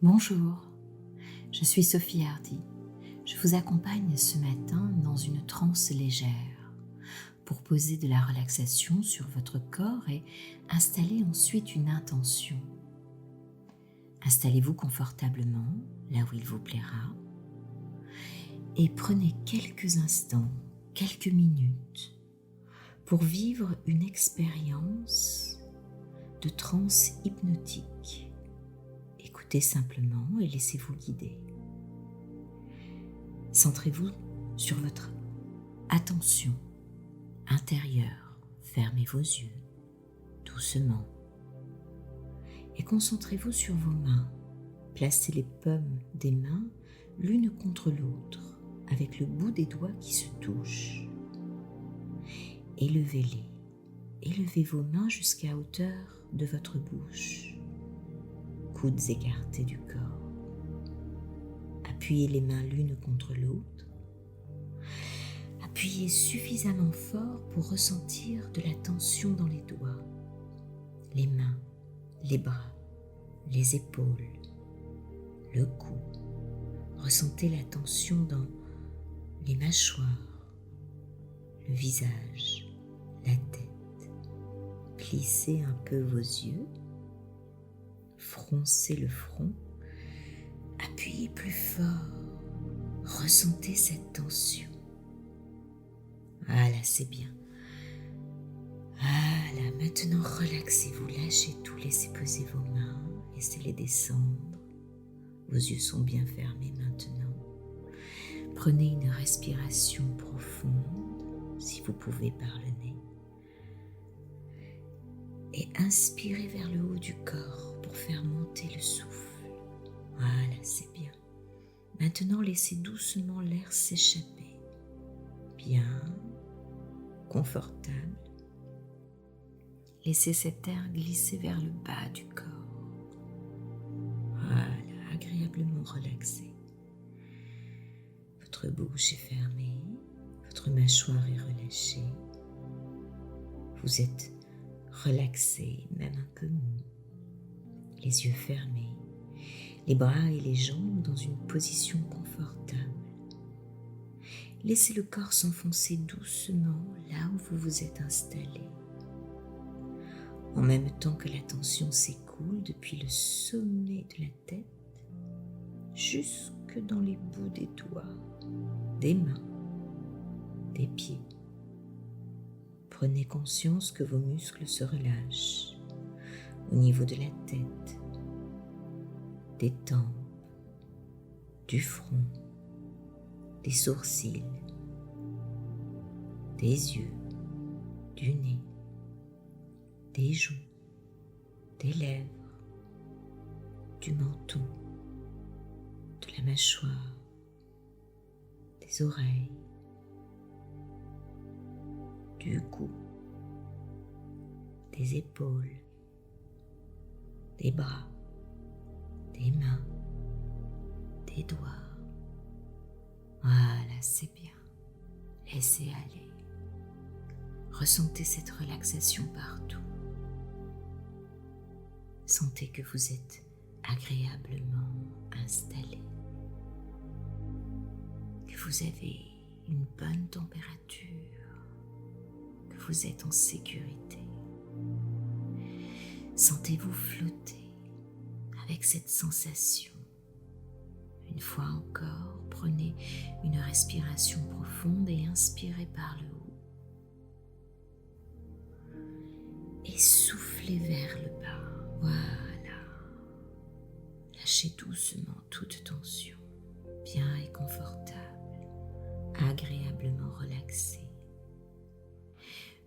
Bonjour, je suis Sophie Hardy. Je vous accompagne ce matin dans une transe légère pour poser de la relaxation sur votre corps et installer ensuite une intention. Installez-vous confortablement là où il vous plaira et prenez quelques instants, quelques minutes pour vivre une expérience de transe hypnotique. Écoutez simplement et laissez-vous guider. Centrez-vous sur votre attention intérieure. Fermez vos yeux doucement et concentrez-vous sur vos mains. Placez les paumes des mains l'une contre l'autre avec le bout des doigts qui se touchent. Élevez-les. Élevez vos mains jusqu'à hauteur de votre bouche. Coudes écartés du corps. Appuyez les mains l'une contre l'autre. Appuyez suffisamment fort pour ressentir de la tension dans les doigts, les mains, les bras, les épaules, le cou. Ressentez la tension dans les mâchoires, le visage, la tête. Plissez un peu vos yeux. Froncez le front, appuyez plus fort, ressentez cette tension. Voilà, c'est bien. Voilà, maintenant relaxez-vous, lâchez tout, laissez poser vos mains, laissez-les descendre. Vos yeux sont bien fermés maintenant. Prenez une respiration profonde, si vous pouvez par le nez. Et inspirez vers le haut du corps pour faire monter le souffle. Voilà, c'est bien. Maintenant, laissez doucement l'air s'échapper. Bien, confortable. Laissez cet air glisser vers le bas du corps. Voilà, agréablement relaxé. Votre bouche est fermée, votre mâchoire est relâchée. Vous êtes relaxé, même un peu mou, les yeux fermés, les bras et les jambes dans une position confortable. Laissez le corps s'enfoncer doucement là où vous vous êtes installé. En même temps que la tension s'écoule depuis le sommet de la tête jusque dans les bouts des doigts, des mains, des pieds. Prenez conscience que vos muscles se relâchent au niveau de la tête, des tempes, du front, des sourcils, des yeux, du nez, des joues, des lèvres, du menton, de la mâchoire, des oreilles, du cou, des épaules, des bras, des mains, des doigts. Voilà, c'est bien. Laissez aller. Ressentez cette relaxation partout. Sentez que vous êtes agréablement installé, que vous avez une bonne température, que vous êtes en sécurité. Sentez-vous flotter avec cette sensation. Une fois encore, prenez une respiration profonde et inspirez par le haut. Et soufflez vers le bas. Voilà. Lâchez doucement toute tension, bien et confortable, agréablement relaxé.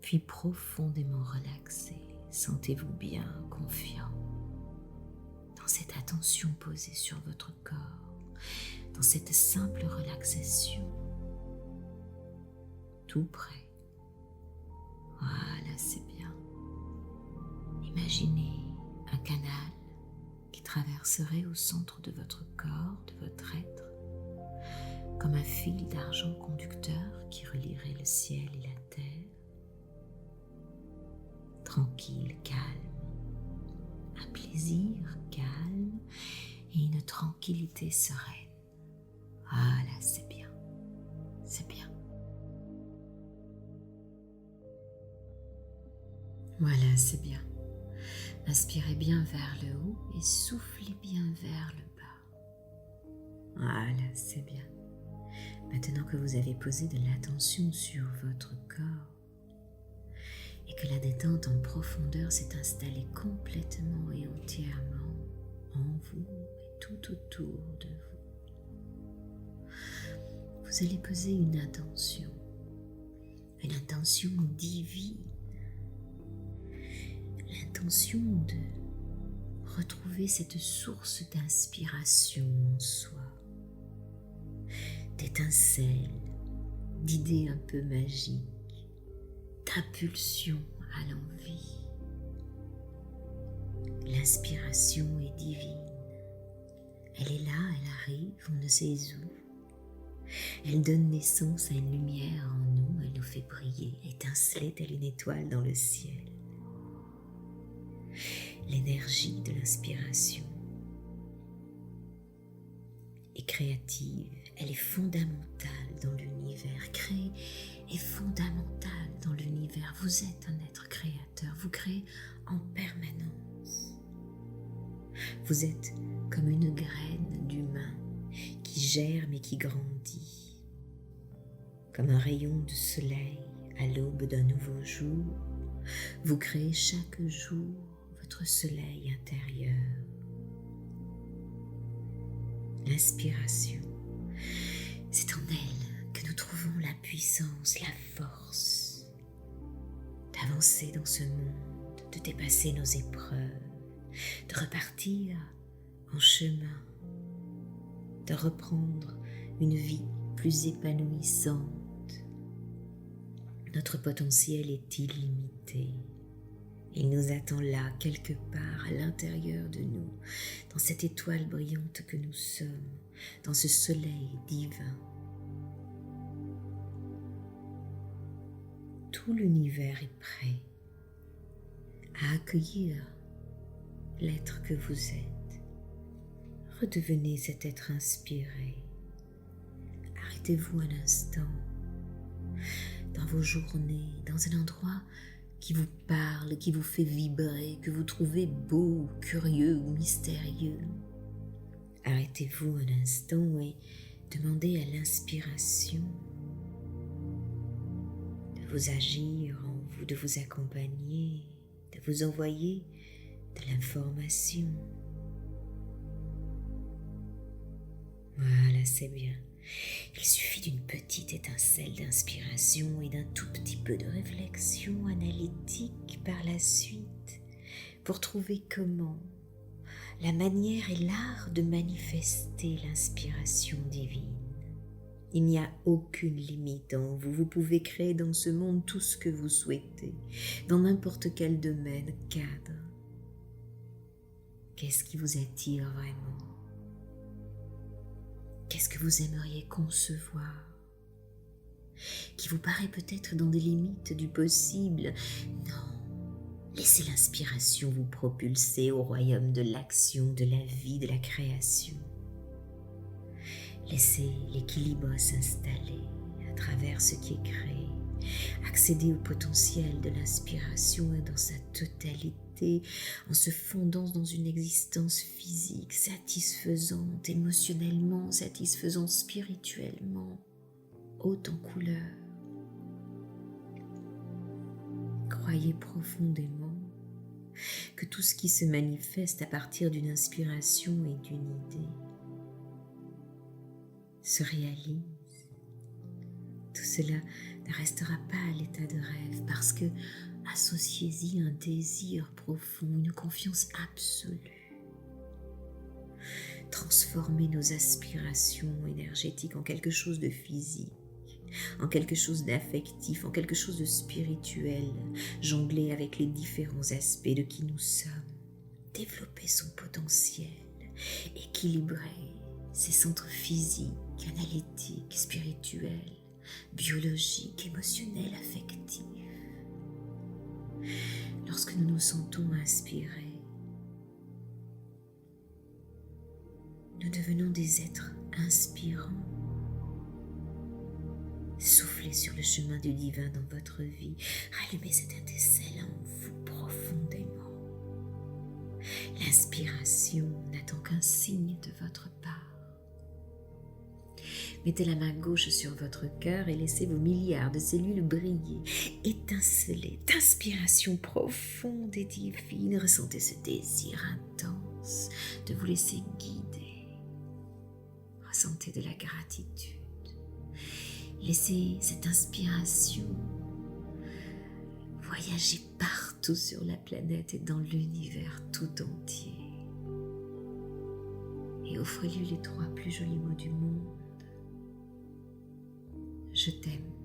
Puis profondément relaxé, sentez-vous bien confiant dans cette attention posée sur votre corps, dans cette simple relaxation, tout près. Voilà, c'est bien. Imaginez un canal qui traverserait au centre de votre corps, de votre être, comme un fil d'argent conducteur qui relierait le ciel et la terre. Tranquille, calme, un plaisir calme et une tranquillité sereine. Voilà, c'est bien, c'est bien. Voilà, c'est bien. Inspirez bien vers le haut et soufflez bien vers le bas. Voilà, c'est bien. Maintenant que vous avez posé de l'attention sur votre corps et que la détente en profondeur s'est installée complètement et entièrement en vous et tout autour de vous, vous allez poser une intention divine, l'intention de retrouver cette source d'inspiration en soi, d'étincelles, d'idées un peu magiques, d'impulsion à l'envie. L'inspiration est divine. Elle est là, elle arrive, on ne sait où. Elle donne naissance à une lumière en nous, elle nous fait briller, étinceler telle une étoile dans le ciel. L'énergie de l'inspiration est créative, elle est fondamentale dans l'univers. Créer est fondamental dans l'univers. Vous êtes un être créateur, vous créez en permanence. Vous êtes comme une graine d'humain qui germe et qui grandit, comme un rayon de soleil à l'aube d'un nouveau jour. Vous créez chaque jour votre soleil intérieur. L'inspiration, c'est en elle que nous trouvons la puissance, la force d'avancer dans ce monde, de dépasser nos épreuves, de repartir en chemin, de reprendre une vie plus épanouissante. Notre potentiel est illimité. Il nous attend là, quelque part, à l'intérieur de nous, dans cette étoile brillante que nous sommes, dans ce soleil divin. Tout l'univers est prêt à accueillir l'être que vous êtes. Redevenez cet être inspiré. Arrêtez-vous un instant dans vos journées, dans un endroit qui vous parle, qui vous fait vibrer, que vous trouvez beau, curieux ou mystérieux. Arrêtez-vous un instant et demandez à l'inspiration de vous agir en vous, de vous accompagner, de vous envoyer de l'information. Voilà, c'est bien. Il suffit d'une petite étincelle d'inspiration et d'un tout petit peu de réflexion analytique par la suite pour trouver comment, la manière et l'art de manifester l'inspiration divine. Il n'y a aucune limite en vous. Vous pouvez créer dans ce monde tout ce que vous souhaitez, dans n'importe quel domaine, cadre. Qu'est-ce qui vous attire vraiment ? Qu'est-ce que vous aimeriez concevoir, qui vous paraît peut-être dans des limites du possible? Non, laissez l'inspiration vous propulser au royaume de l'action, de la vie, de la création. Laissez l'équilibre s'installer à travers ce qui est créé. Accédez au potentiel de l'inspiration dans sa totalité, en se fondant dans une existence physique satisfaisante, émotionnellement satisfaisante, spirituellement, haute en couleur. Croyez profondément que tout ce qui se manifeste à partir d'une inspiration et d'une idée se réalise. Tout cela ne restera pas à l'état de rêve parce que associez-y un désir profond, une confiance absolue. Transformez nos aspirations énergétiques en quelque chose de physique, en quelque chose d'affectif, en quelque chose de spirituel. Jonglez avec les différents aspects de qui nous sommes. Développez son potentiel, équilibrez ses centres physiques, analytiques, spirituels, biologiques, émotionnels, affectifs. Lorsque nous nous sentons inspirés, nous devenons des êtres inspirants. Soufflez sur le chemin du divin dans votre vie. Allumez cette étincelle en vous profondément. L'inspiration n'attend qu'un signe de votre part. Mettez la main gauche sur votre cœur et laissez vos milliards de cellules briller, étinceler d'inspiration profonde et divine. Ressentez ce désir intense de vous laisser guider. Ressentez de la gratitude. Laissez cette inspiration voyager partout sur la planète et dans l'univers tout entier. Et offrez-lui les 3 plus jolis mots du monde. Je t'aime.